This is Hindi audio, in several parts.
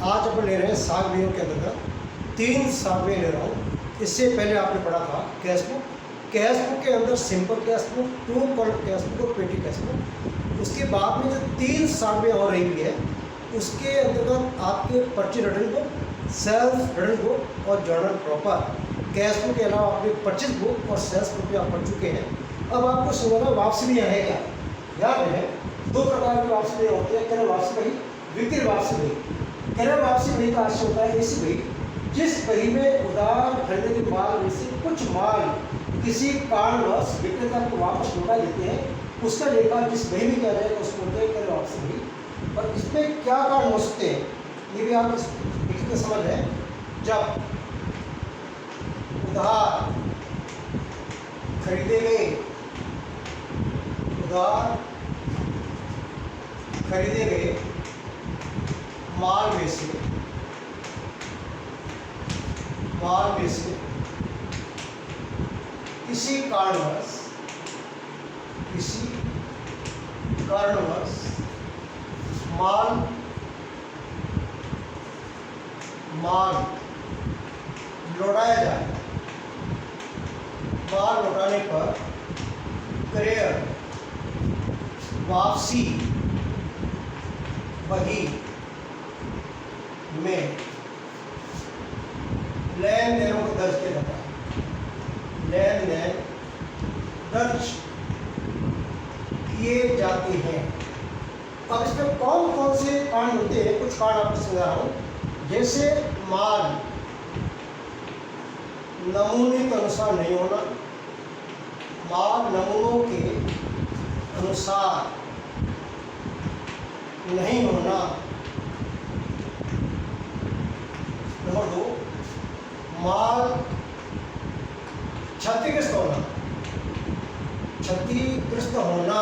आज अपन ले रहे हैं सागवियों के अंतर्गत 3 सागवियाँ ले रहा हूँ। इससे पहले आपने पढ़ा था कैश बुक। कैश बुक के अंदर simple cash book, 2 column cash book और पेटी कैश बुक। उसके बाद में जो 3 सागवियाँ और रही है उसके अंतर्गत आपके पर्ची return book, self return book और जर्नल प्रॉपर। कैश बुक के अलावा आपने परचेज बुक और सेल्स बुक भी आप पढ़ चुके हैं। अब आपको सुनना वापसी भी है क्या? याद है 2 प्रकार की वापसी होती है, क्रय वापसी बही, विक्रय वापसी बही। क्रय वापसी बही का आशय होता है ऐसी बही जिस बही में उधार खरीदे के माल में से कुछ माल किसी कारणवश विक्रेता को वापस लौटा देते हैं, उसका लेखा जिस बही में किया जाएगा उसको बोलते हैं क्रय वापसी बही। और इसमें क्या कारण हो सकते हैं ये भी आप लिखते समझ है। जब उधार खरीदे गए माल में से किसी कारणवश माल लौटाया जाए। माल लौटाने पर क्रय वापसी बही में लेन देनों को दर्ज किया जाता है। लेन देन दर्ज किए जाते हैं। अब इसमें कौन कौन से कारण होते हैं, कुछ कारण आपको समझा रहा हूँ। जैसे माल नमूने के अनुसार नहीं होना, माल नमूनों के अनुसार नहीं होना। नंबर 2, माल क्षतिग्रस्त होना,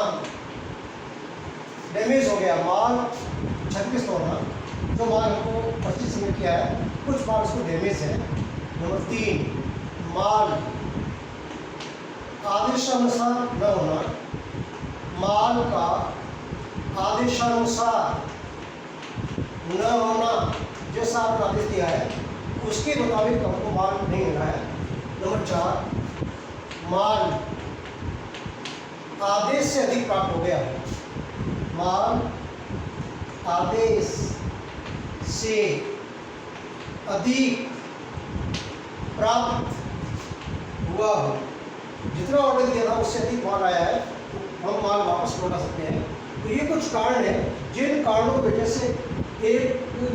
डैमेज हो गया माल, क्षतिग्रस्त होना। जो माल हमको परचेज में किया है कुछ माल उसको डैमेज है। नंबर 3, माल आदेशानुसार न होना, माल का आदेशानुसार न होना, जैसा आपने आदेश दिया है उसके मुताबिक हमको माल नहीं मिला है। नंबर 4, माल आदेश से अधिक प्राप्त हो गया, माल आदेश से अधिक प्राप्त हुआ हो। जितना ऑर्डर दिया था उससे अधिक माल आया है तो हम माल वापस लौटा सकते हैं। तो ये कुछ कारण है जिन कारणों की वजह से एक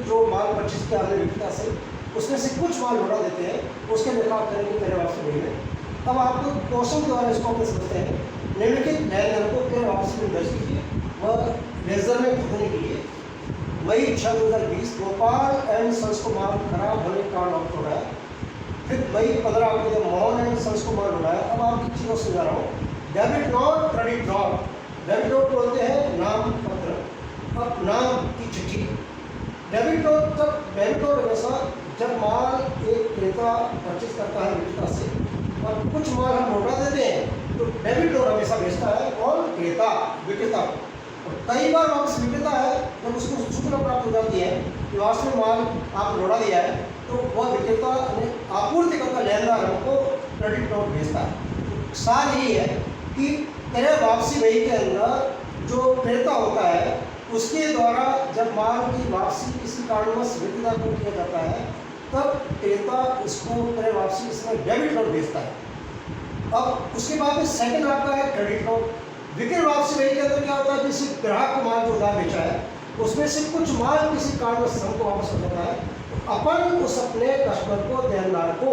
जो माल परचेज किया हमने विक्रेता से उसमें से कुछ माल लौटा देते हैं, उसके लेखा आप करेंगे क्रय वापसी बही में। अब आपको क्वेश्चन द्वारा इसको अपने समझते हैं। निम्नलिखित लेन देन को क्रय वापसी में दर्ज कीजिए। वह लेजर में खरीदने के लिए मई 6, 2020 गोपाल एंड सन्स को माल खराब होने के कारण ऑप्ट हो रहा है। फिर मई 15 को मोहन एंड सन्स को माल हो रहा है। अब आपकी चीज़ों से समझा रहा हूँ। Debit note, credit note. Debit note बोलते हैं नाम पत्र, अब नाम की चिट्ठी। डेबिट नोट हमेशा जब माल एक क्रेता परचेज करता है विक्रेता से और कुछ माल हम लौटा देते हैं तो डेबिट नोट हमेशा भेजता है कौन? क्रेता, विक्रेता। और कई बार वापस विक्रेता है जब उसको सूचना प्राप्त हो जाती है कि वास्तव में माल आप लौटा दिया है तो वह विक्रेता ने आपूर्तिकर्ता लेनदारों को क्रेडिट नोट भेजता है। सार यही है कि क्रय वापसी बही के अंदर जो क्रेता होता है उसके द्वारा जब माल की वापसी किसी कारणवश विक्रेता को किया जाता है तब क्रेता इसको क्रय वापसी इसमें डेबिट नोट भेजता है। अब उसके बाद में सेकंड आपका है क्रेडिट नोट। विक्रय वापसी बही के अंदर क्या होता है, किसी ग्राहक को माल जो उधार बेचा है उसमें से कुछ माल किसी कारणवश हमको वापस हो जाता है तो अपन उस अपने कस्टमर को, देनदार को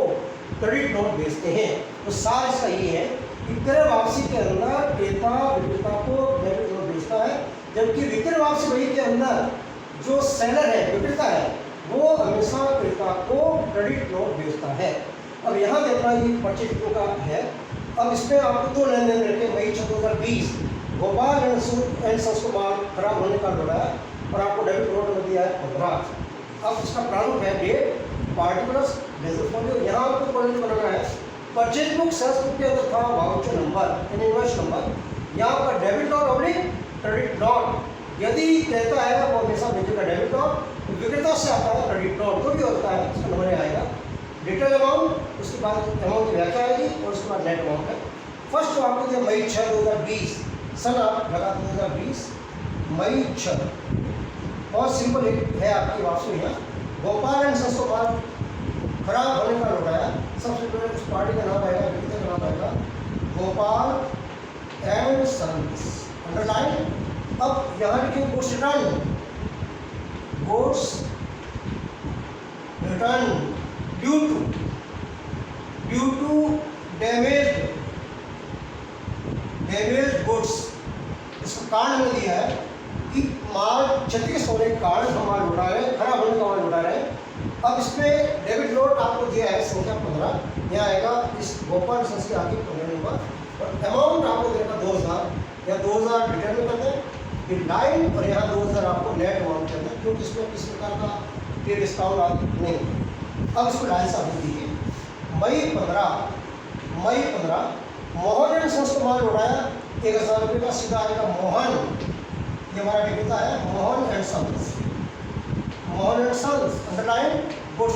क्रेडिट नोट भेजते हैं। तो सार इसका ये है कि क्रय वापसी के अंदर क्रेता विक्रेता को डेबिट नोट भेजता है, जबकि विक्रय वापसी बही के अंदर जो सेलर है, विक्रेता है, वो हमेशा क्रेता को क्रेडिट नोट भेजता है। अब यहाँ देखना ये परचेज बुक का है। अब इसमें आपको 2 लेन देन रखे। मई 6, 2020 गोपाल एंड सन्स को माल खराब होने का लौटा है और आपको डेबिट नोट में दिया है 15। अब इसका प्रारूप है डेट, पार्टिकुलर्स, लेजर फॉलो। यहाँ आपको क्वालिटी बनाना है। परचेज बुक सेल्स बुक के अंदर था वाउचर नंबर, इनवॉइस नंबर। यहाँ पर debit note oblique credit note. यदि कहता है वो हमेशा भेजेगा डेबिट नोट, विक्रेता से आता है क्रेडिट नोट, जो भी होता है उसका नंबर आएगा। डिटेल अमाउंट, उसके बाद अमाउंट की व्याख्या आएगी और उसके बाद नेट अमाउंट है। फर्स्ट जो आपको दिया मई 6 2020, सन आप लगा 2020 मई 6। बहुत सिंपल है आपकी वापसी यहाँ। गोपाल एंड सन्स को बाद खराब होने का लौटाया। सबसे पहले उस पार्टी का नाम आएगा, विक्रेता का नाम आएगा गोपाल एंड सन्स, अंडरलाइन। अब यहाँ लिखिए goods return, goods return due to damage goods. इसका कारण हमें दिया है कि माल क्षतिग्रस्त होने के कारण हम माल लौटा रहे हैं, खराब होने का माल लौटा रहे हैं। अब इसमें डेबिट नोट आपको दिया है संख्या 15, यहाँ आएगा इस गोपाल सन्स के आगे 15 नंबर, और अमाउंट आपको देगा 2000 या 2000 रिटर्न में करते हैं फिर लाइन, और यहाँ 2000 आपको नेट अमाउंट करते हैं, क्योंकि इसमें किसी प्रकार का पे डिस्काउंट आदि नहीं है। अब इसको लाइन साबित दीजिए। मई 15 मोहन एंड सन्स को माल उड़ाया 1000 रुपये का, सीधा आएगा मोहन, ये हमारा विक्रेता है Mohan and sons, underline. Goods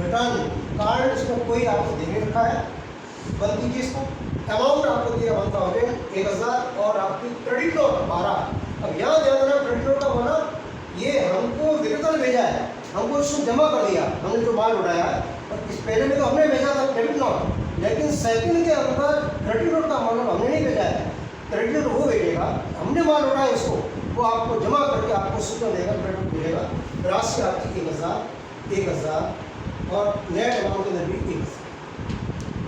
return कारण इसमें कोई आपको दे नहीं रखा है, बंद कीजिए इसको। अमाउंट आपको दिया 1000 और आपकी क्रेडिट नोट 12। अब यहाँ ध्यान देना, क्रेडिट नोट का माना ये हमको विक्रेता ने भेजा है, हमको इसको जमा कर दिया, हमने जो माल उठाया है। और इस पहले में तो हमने भेजा था क्रेडिट नोट, लेकिन सेकंड के अंदर क्रेडिट नोट का माल हमने नहीं भेजा है, क्रेडिट नोट वो भेजेगा। हमने माल उठाया इसको, वो आपको जमा करके आपको सूचना देगा, क्रेडिट नोट भेजेगा। राशि आपकी 1000 और नेट अमाउंट के अंदर भी 1000,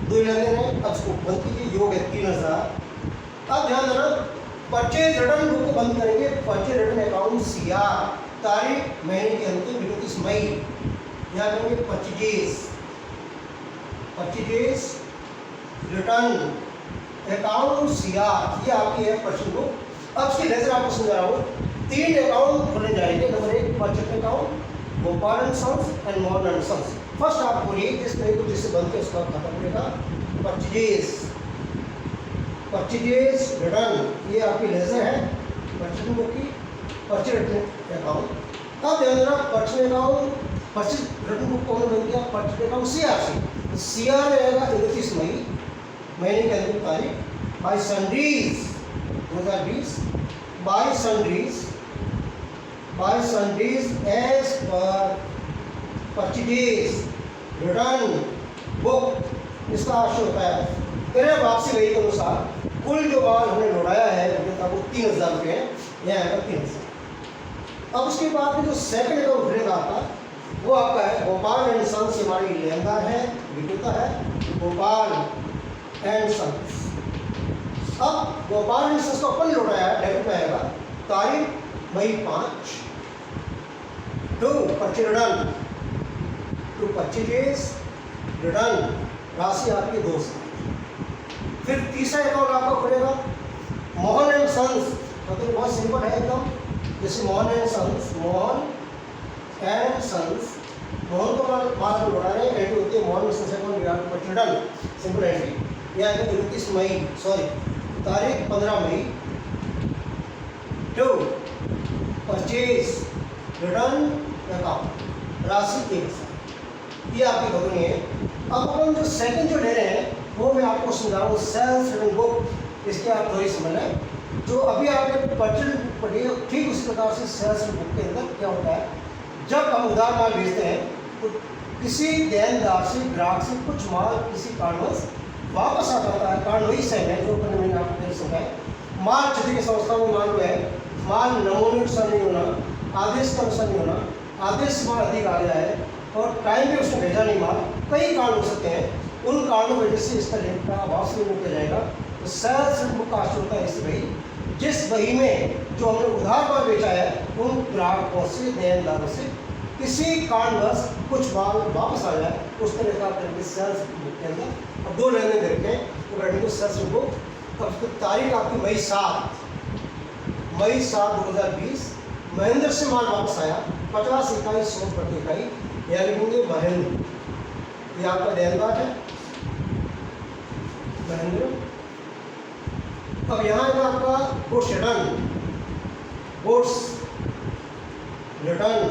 2 लेने हैं। अब इसको बंद कीजिए, योग है 3000। अब ध्यान देना, परचेज रिटर्न बुक को बंद करेंगे। परचेज रिटर्न अकाउंट सीआर, तारीख महीने की अंतिम 29 मई, यहाँ करेंगे परचेज रिटर्न अकाउंट सीआर, ये आपकी है परचेज बुक। अब इसकी लेजर आपको समझा रहा हूँ। 3 अकाउंट खोले जाएंगे। Number 1 purchase account Gopal and sons and Mohan and sons. First आप बोलिए जिस तरह को जिससे बनते उसका खत्म करेगा। परचेज रिटर्न, ये आपकी लेजर है परचेज बुक की, परचेज रिटर्न अकाउंट। अब ध्यान देना, परचेज रिटर्न बुक को हमने बन किया परचेज अकाउंट सीआर से। सीआर में आएगा 29 मई, महीने की अंतिम तारीख। By sundries 2020, by sundries as पर परचेज रिटर्न बुक, इसका आशय होता है क्रय वापसी वही के अनुसार कुल जो माल हमने लौटाया है वो 3000 रुपये है, यहाँ आएगा 3000। अब उसके बाद में जो सेकंड अकाउंट खुलेगा आपका, वो आपका है गोपाल एंड सन्स, हमारी लेनदार है, विक्रेता है गोपाल एंड सन्स। अब गोपाल एंड सन्स को अपन लौटाया है, डेबिट में आएगा तारीख मई 5 टू परचेज रिटर्न, राशि आपकी 200। फिर तीसरा अकाउंट आपका खुलेगा मोहन एंड सन्स, मतलब बहुत सिंपल है एकदम, जैसे मोहन एंड सन्स, मोहन को माल लौटा रहे हैं, एंट्री होती है Mohan and sons account purchase return, simple entry. यह आएगा 29 मई, तारीख 15 मई टू परचेज रिटर्न अकाउंट, राशि 1000। ये आपकी खबरें हैं। अब अपन जो सेकंड जो ले रहे हैं वो मैं आपको समझा रहा हूँ, सेल्स रिटर्न बुक। इसके आप थोड़ी समझ लें, जो अभी आपने परचेज बुक पढ़ी है ठीक उसी प्रकार से सेल्स रिटर्न बुक के अंदर क्या होता है, जब हम उधार माल बेचते हैं तो किसी देनदार से, ग्राहक से कुछ माल किसी कारणवश वापस आ जाता है। कारण वही सही है जो मैंने आपको पहले समझाया। माल क्षति की संस्था में मान लो है, माल नमूने अनुसार नहीं होना, आदेश के अनुसार नहीं होना, आदेश से माल अधिक आ गया है और टाइम पे उसने भेजा नहीं माल, कई कारण हो सकते हैं। उन कारणों की वजह से इसका रेट का वापस नहीं किया जाएगा। तो सेल्स रिटर्न बुक का आशय होता है इस वही, जिस वही में जो हमने उधार माल बेचा है उन ग्राहकों से, देनदारों से किसी कारणवश कुछ माल वापस आ जाए, उस तरह का करेंगे सेल्स रिटर्न बुक के अंदर। अब 2 लेने देन करके वो करेंगे सेल्स रिटर्न बुक। अब तारीख आपकी मई 7 2020, महेंद्र से माल वापस आया 50 इकाई 100 प्रति इकाई, यह लिखेंगे महेंद्र, ये आपका देनदार है महेंद्र। अब यहाँ है आपका गुड्स रिटर्न, गुड्स रिटर्न।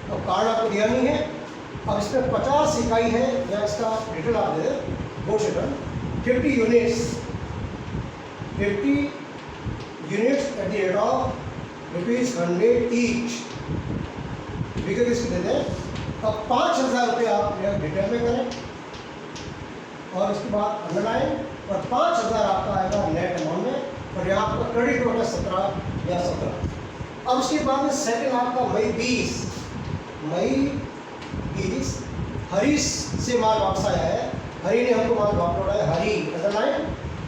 अब कार्ड आपको दिया नहीं है, अब इसमें 50 इकाई है, या इसका डिटेल आप दे दें, goods return 50 units, 50 units at the rate of ₹100 each, बिक्री किसकी देते हैं। अब 5,000 रुपये आप डिटेल में करें और उसके बाद अंडरलाइन, और 5,000 आपका आएगा नेट अमाउंट में, और यहाँ आपका क्रेडिट होगा 17 या 17। अब उसके बाद में सेकंड आपका मई 20 हरीश से माल वापस आया है, हरी ने हमको माल वापस लौटाया, हरी underline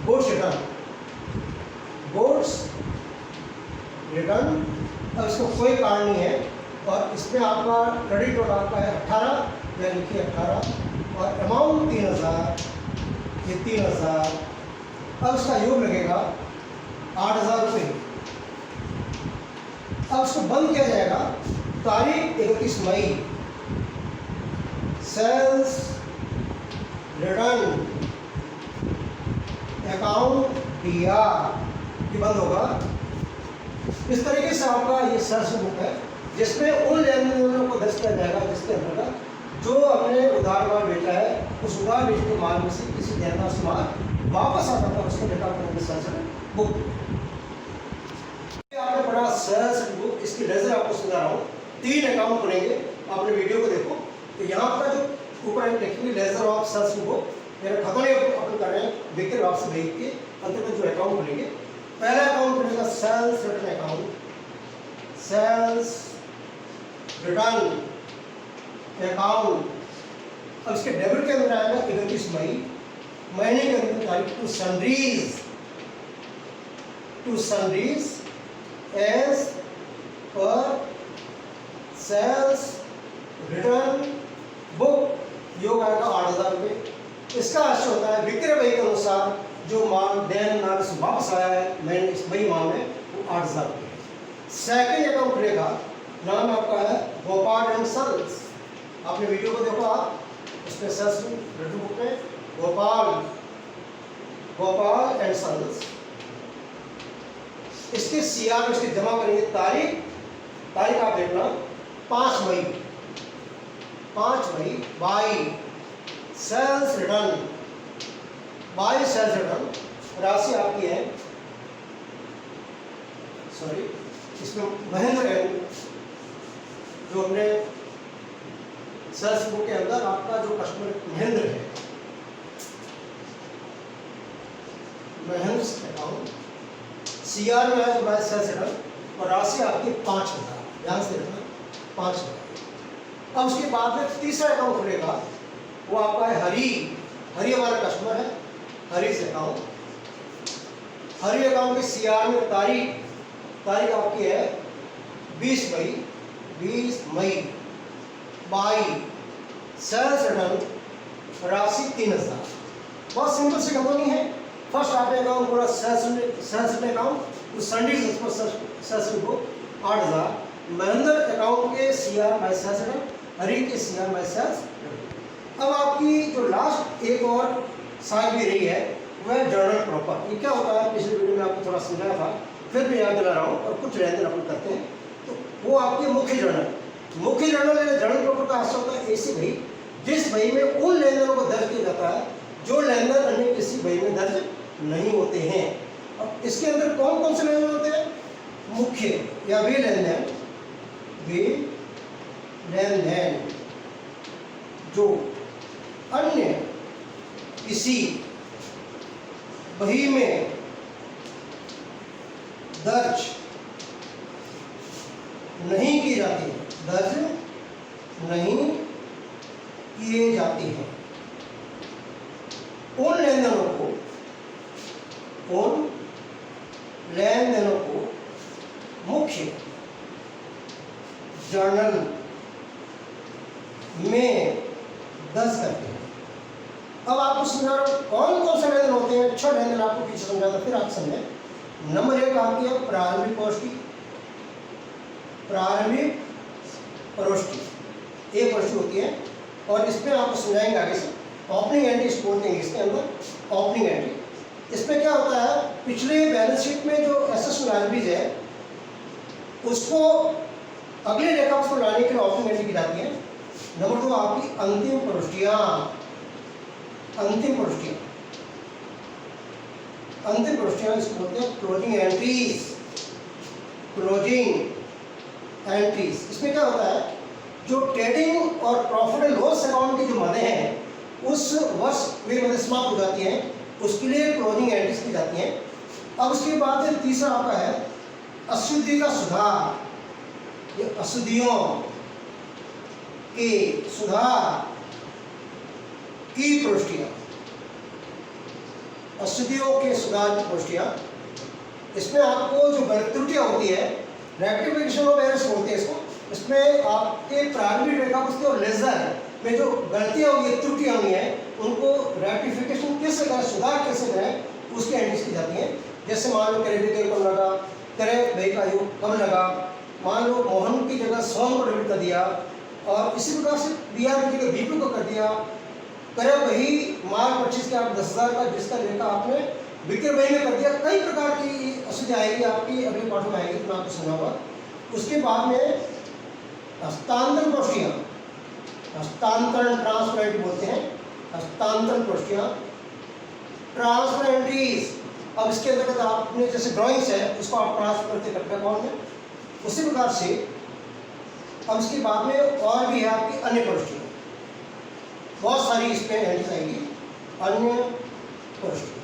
goods return, goods return. अब इसका कोई कारण नहीं है, और इसमें आपका क्रेडिट टोटल आपका है 18, या लिखिए 18, और अमाउंट 3,000, ये 3,000। अब इसका योग लगेगा 8,000 रुपये। अब इसको बंद किया जाएगा तारीख 31 मई, सेल्स रिटर्न अकाउंट DR, ये बंद होगा। इस तरीके से आपका ये सेल्स बुक है, जिसमें उन लेन देनों को दर्ज किया जाएगा जिसके अंतर्गत जो हमने उधार माल बेचा है, उस उधार बेचने माल में से किसी देनदार से माल वापस आता था, उसको डेटा करेंगे सेल्स बुक। आपने पढ़ा सेल्स बुक, इसकी लेजर आपको समझा रहा हूँ। 3 अकाउंट खुलेंगे, आपने वीडियो को देखो तो यहाँ पर जो ऊपर लिखेंगे लेजर ऑफ सेल्स बुक, मेरा खतौनी अपन कर रहे हैं बिक्री वापस भेज के अंतर्गत जो अकाउंट खुलेंगे। पहला अकाउंट खुलेगा sales return account, sales return account. अब इसके डेबिट के अंदर आएगा 31 मई, महीने के अंदर तारीख to sundries as per sales return book, योग आएगा 8,000 रुपये। इसका आशय होता है विक्रय बही के अनुसार जो माल देनदार से वापस आया है महीने इस मई माह में, वो 8,000 रुपये। सेकेंड अकाउंट खुलेगा, नाम आपका है गोपाल एंड सन्स, आपने वीडियो को देखो आप, इसमें सेल्स रिटर्न बुक में गोपाल एंड सन्स। इसके CR में इसके जमा करेंगे तारीख आप देखना 5 मई, by sales return, by sales return. राशि आपकी है, सॉरी इसमें महेंद्र है, जो हमने सेल्स बुक के अंदर आपका जो कस्टमर महेंद्र है, महेंद्र अकाउंट CR में है, बाय सेल्स रिटर्न, और राशि आपकी 5,000, ध्यान से रखना 5,000। अब उसके बाद में तीसरा अकाउंट खुलेगा, वो आपका है हरी हमारा कस्टमर है, हरी से अकाउंट, हरी अकाउंट के CR में तारीख आपकी है 20 मई, बाई सेल्स रिटर्न, राशि 3,000। बहुत सिंपल सी कंपनी है। फर्स्ट आपने अकाउंट पूरा सेल्स अकाउंट, तो सनडीज सेल्स बुक 8,000, महेंद्र अकाउंट के CR बाय सेल्स रिटर्न, हरी के CR बाय सेल्स। अब आपकी जो लास्ट एक और साइड भी रही है, वह जर्नल प्रॉपर। ये क्या होता है, पिछले वीडियो में आपको थोड़ा समझाया था, फिर मैं याद दिला रहा हूँ, और कुछ लेन देन अपन करते हैं, तो वो आपके मुख्य जर्नल प्रॉपर का आशय होता है ऐसी बही जिस बही में उन लेन देनों को दर्ज किया जाता है जो लेन देन अन्य किसी बही में दर्ज नहीं होते हैं। अब इसके अंदर कौन कौन से लेन देन होते हैं, मुख्य या वे लेन देन जो अन्य किसी बही में दर्ज नहीं की जाती है, दर्ज नहीं किए जाते हैं। उन लेन देनों को मुख्य जर्नल में दर्ज करते हैं। अब आपको समझा रहा हूं कौन कौन से लेन देन होते हैं। 6 लेन देन आपको पीछे समझा था, फिर आप समझें। नंबर 1 आपकी है प्रारंभिक प्रविष्टि, एक प्रविष्टि होती है, और इसमें आपको समझाएंगे आगे से। ओपनिंग एंट्री इसको बोलते हैं, इसके अंदर ओपनिंग एंट्री। इसमें क्या होता है, पिछले बैलेंस शीट में जो एसेट्स लायबिलिटीज है उसको अगले रेखा उसको लाने के लिए ऑप्शन एंट्री की जाती है। नंबर 2 आपकी अंतिम प्रविष्टियां, इसको बोलते हैं क्लोजिंग एंट्रीज। इसमें क्या होता है, जो ट्रेडिंग और प्रॉफिट एंड लॉस अकाउंट की जो मदें हैं उस वर्ष वे मदें समाप्त हो जाती हैं, उसके लिए क्लोजिंग एंट्रीज की जाती हैं। अब उसके बाद तीसरा आपका है अशुद्धि का सुधार। ये अशुद्धियों के सुधार की प्रविष्टियां, अशुद्धियों के सुधार की प्रविष्टियां। इसमें आपको जो गणित त्रुटियां होती है, रेक्टिफिकेशन ऑफ एरर्स बोलते हैं इसको, इसमें आपके प्रारंभिक रेखा पुस्तिक और लेजर में जो गलतियां हुई, त्रुटियां हुई हैं, उनको रेक्टिफिकेशन कैसे करें, सुधार कैसे करें, उसकी एंट्रीज की जाती हैं। जैसे मान लो क्रेडिट तेल कब लगा, करे भाई का योग कब लगा, मान लो मोहन की जगह सोम को डेबिट कर दिया, और इसी प्रकार से बीआर की जगह बीपी को कर दिया। करे वही माल 25 के आप 10,000 का जिसका लेखा आपने विक्रय वही में कर दिया। कई प्रकार की अशुद्धि आएगी आपकी, अगले पाठ में आएगी तो मैं आपको समझाऊंगा। उसके बाद में हस्तांतरण प्रविष्टियां, हस्तांतरण ट्रांसफर एंट्री बोलते हैं, हस्तांतरण प्रविष्टियां ट्रांसफर एंट्रीज। अब इसके अंतर्गत आपने जैसे ड्राइंग्स है उसको आप ट्रांसफर करते करते अकाउंट में, उसी प्रकार से अब इसके बाद में और भी है आपकी अन्य प्रविष्टियां, बहुत सारी इसमें एंट्रीज आएंगी। अन्य प्रविष्टियां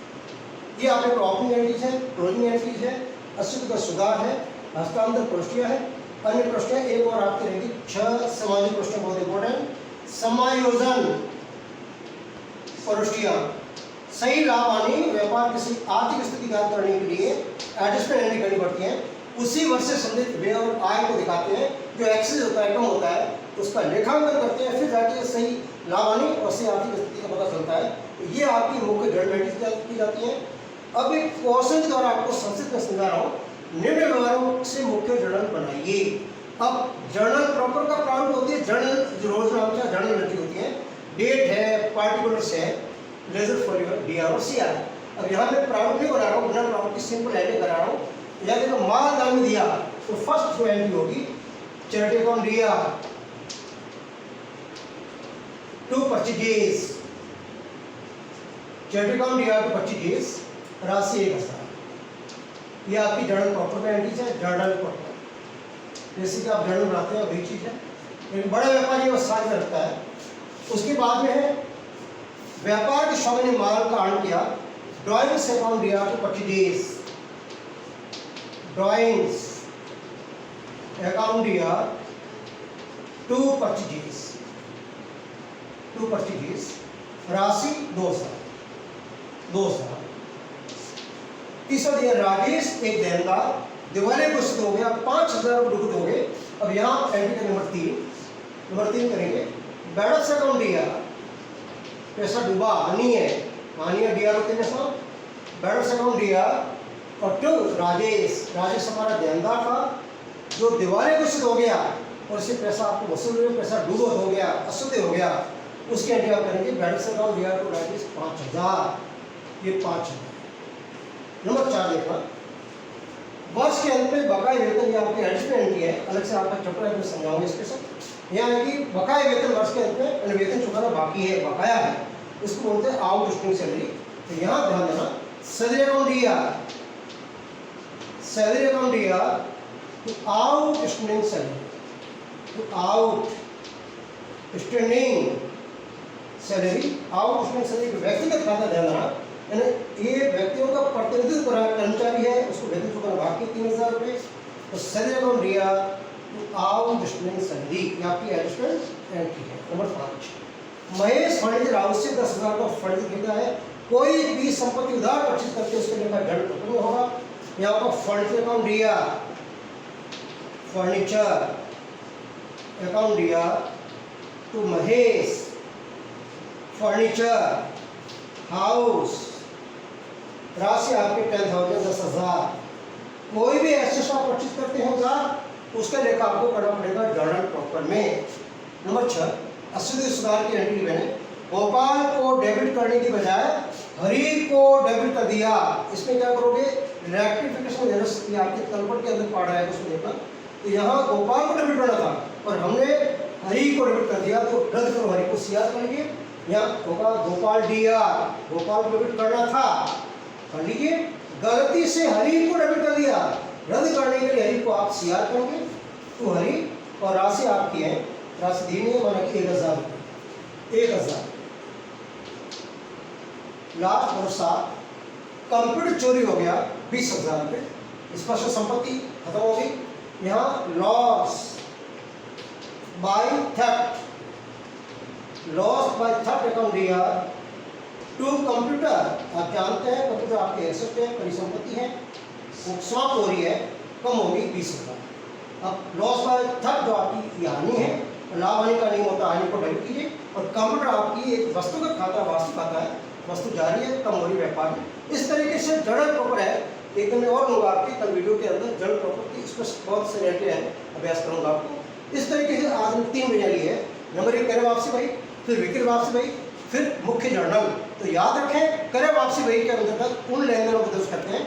ये आपके ओपनिंग एंट्रीज है, क्लोजिंग एंट्रीज है, अशुद्ध का सुधार है, हस्तांतरण प्रविष्टियां है, अन्य प्रविष्टियां। एक और आपकी रहेगी 6 समायोजन प्रविष्टियां, बहुत इंपॉर्टेंट। समायोजन प्रविष्टियां सही लाभ आनी व्यापार की आर्थिक स्थिति ज्ञात करने के लिए एडजस्टमेंट एंट्री करनी पड़ती है। उसी वर्ष से संबंधित व्यय और आय को दिखाते हैं, जो एक्सेस होता है, कम होता है, उसका लेखांकन करते हैं, फिर जाके सही लाभ आनी और सही आर्थिक स्थिति का पता चलता है। ये आपकी मुख्य जर्नल एंट्रीज की जाती हैं। अब एक क्वेश्चन के द्वारा आपको संक्षिप्त में समझा रहा हूँ, निम्न विवरणों से मुख्य जर्नल बनाइए। अब जर्नल प्रॉपर का प्रारूप होती है, जर्नल जो रोज नाम का जर्नल एंट्री होती है, डेट है, पार्टिकुलर्स है, लेजर फॉर योर डीआर और सीआर। अब यहाँ पे प्रारूप नहीं बना रहा हूँ, बिना प्रारूप की सिंपल एंट्री करा रहा हूँ। या देखो माल दान में दिया तो फर्स्ट जो एंट्री होगी चैरिटी अकाउंट दिया टू परचेजेस, चैरिटी अकाउंट दिया टू परचेजेस, राशि 1,000। ये आपकी जर्नल प्रॉपर में एंट्रीज है, जर्नल प्रॉपर जैसे कि आप जर्नल बनाते हैं वही चीज़ है, लेकिन बड़ा व्यापारी वो साथ में रखता है। उसके बाद में है व्यापार के स्वामी ने माल का आर्न किया, ड्राइंग्स अकाउंट दिया टू परचेजेस, ड्राइंग्स अकाउंट दिया टू परचेजेस, राशि 2,000। तीसरा दिया राजेश एक देनदार, दिवाली कुछ हो गया, 5,000 रुपये हो गए। अब यहाँ एंट्री नंबर 3 करेंगे। बैलेंस अकाउंट दिया, पैसा डूबा, हानि है दिया होते हैं साहब, बैलेंस अकाउंट दिया। और टू राजेश हमारा देनदार था जो दिवाली कुछ हो गया और इससे पैसा आपको वसूल हुआ, पैसा डूबा हो गया, अशुद्ध हो गया, उसकी एंट्री आप करेंगे। बैलेंस अकाउंट दिया टू राजेश 5,000, ये 5,000। नंबर 4 देखना, वर्ष के अंत में बकाया वेतन, ये आपकी एडजस्टमेंट है, अलग से आपका चैप्टर में समझाऊंगे इसके साथ। यहाँ है कि बकाया वेतन वर्ष के अंत में वेतन चुकाना बाकी है, बकाया है, इसको बोलते हैं आउटस्टैंडिंग सैलरी। तो यहाँ ध्यान देना, सैलरी अकाउंट दिया to outstanding salary, outstanding salary व्यक्तिगत खाता ध्यान देना, यानी ये व्यक्तियों का प्रतिनिधित्व कर्मचारी है, उसको वेतन चुकाना बाकी 3,000 रुपये। तो सैलरी अकाउंट दिया टू आउटस्टैंडिंग सैलरी, ये आपकी एडजस्टमेंट एंट्री है। नंबर 5, महेश फर्नीचर हाउस से 10,000 का फर्नीचर खरीदा है, कोई भी संपत्ति उधार परचेज करके उसके लिए जड़ नहीं होगा। यहाँ पर फर्नीचर अकाउंट दिया, फर्नीचर अकाउंट दिया टू महेश फर्नीचर हाउस, राशि आपके 10,000। कोई भी एक्स्ट्रा परचेज करते हैं उधार, उसका लेखा आपको करना पड़ेगा जर्नल प्रॉपर में। नंबर 6, अशुद्ध सुधार की एंट्री मैंने गोपाल को डेबिट करने की बजाय हरि को डेबिट कर दिया। इसमें क्या करोगे, रेक्टिफिकेशन एरर्स, आपके तलपट के अंदर पार्ट आएगा, उसमें देखना तो यहाँ गोपाल को डेबिट करना था और हमने हरि को डेबिट कर दिया, तो रद्द करो हरि को सीआर कर लीजिए। यहाँ होगा गोपाल DR, गोपाल को डेबिट करना था, कर लीजिए। गलती से हरि को डेबिट कर दिया, रद्द करने के लिए हरि को आप सीआर करोगे, तो हरि और राशि आपकी है, राशि दी नहीं माना कि 1000 रुपये, 1000। लास्ट और 7, कंप्यूटर चोरी हो गया 20,000 रुपये, स्पष्ट संपत्ति खत्म हो गई। यहाँ loss by theft, loss by theft account दिया टू कंप्यूटर। आप जानते हैं कंप्यूटर आपके एसेट है, परिसंपत्ति है, वो समाप्त हो रही है, कम होगी 20,000। अब लॉस बाय थेफ्ट जो आपकी हानि है, लाभ हानि का नियम होता है, हानि को डेबिट कीजिए। और कंप्यूटर आपकी एक वस्तुगत खाता, वास्तविक खाता है, वस्तु जारी है, कम हो रही व्यापार में। इस तरीके से जर्नल प्रॉपर है। एक दिन में और लूँगा आपके कल वीडियो के अंदर जर्नल प्रॉपर की, इस पर बहुत से रिलेटेड है, अभ्यास करूँगा आपको। इस तरीके से आज हमने 3 विषय लिए हैं। नंबर 1 करे वापसी बही, फिर बिक्री वापसी बही, फिर मुख्य जर्नल। तो याद रखें, करे वापसी बही के अंतर्गत उन लेन देनों को दर्ज करते हैं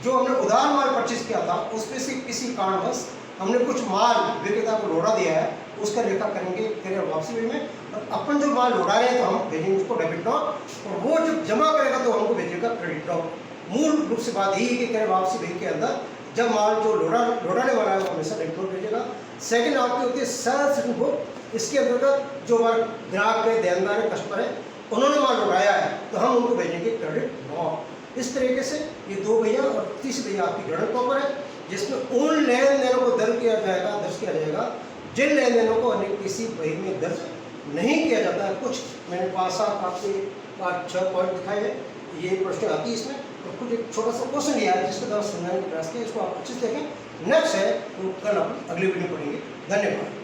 जो हमने उधार माल परचेज किया था, उसमें से किसी कारणवश हमने कुछ माल विक्रेता को लौटा दिया है, उसका लेखा करेंगे करे वापसी बही में। और अपन जो माल लौटा रहे हैं तो हम भेजेंगे उसको डेबिट नोट, और वो जब जमा करेगा तो हमको भेजेगा क्रेडिट नोट। मूल रूप से बात यही है कि करे वापसी बही के अंदर जब माल जो लौटाने वाला है वो हमेशा डेबिट नोट भेजेगा। सेकंड आपकी होती है सेल्स रिटर्न बुक। इसके अंतर्गत जो हमारे ग्राहक है, देनदार है, कस्टमर है, उन्होंने माल लौटाया है तो हम उनको भेजेंगे क्रेडिट नोट। इस तरीके से ये 2 भैया और तीसरी भैया आपकी जर्नल प्रॉपर है, जिसमें उन लेन देनों को दर्ज किया जाएगा जिन लेन देनों को अन्य किसी बही में दर्ज नहीं किया जाता है। कुछ मैंने 5-7 आपके 5-6 पॉइंट दिखाए हैं, ये प्रश्न आती है इसमें। और कुछ एक छोटा सा क्वेश्चन लिया है जिसके द्वारा समझाने का प्रयास किया, इसको आप अच्छे से देखें। नेक्स्ट है तो कल हम अगली वीडियो पढ़ेंगे। धन्यवाद।